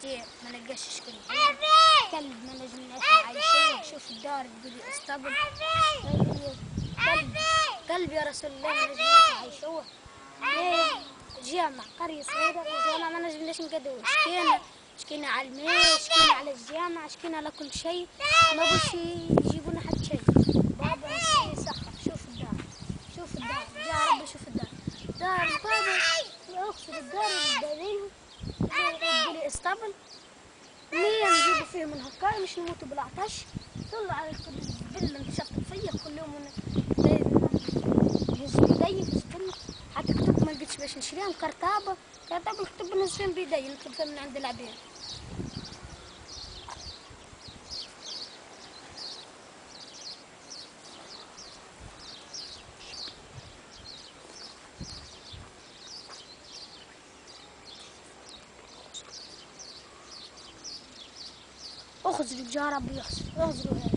شيء ما لقاش كلب، كلب ما نجمناش نعيشوه. شوف الدار تقول لي اسطبل، كلب يا رسول الله ما نجمناش نعيشوه. جامع قرية صغيرة جامع ما نجمناش نقدوه. شكينا على الماء، شكينا على الجامع، شكينا على كل شيء، ما بوش يجيبونا حتى شيء. بابا يسخر. شوف الدار، شوف الدار، يا ربي شوف الدار، دار بابا اقصد الدار اللي تقولي اسطبل مين نجيبوا فيه من هكا مش نموتوا بالعطش. طلع على الزبل نشطب فيا كل يوم نهز بيدي في الزبل. حتى كتب ما لقيتش باش نشريهم كرتابه الكتب نهز فيهم بيدي، نطلب فيهم من عند العباد. اخزروا يا ربي اخزروا.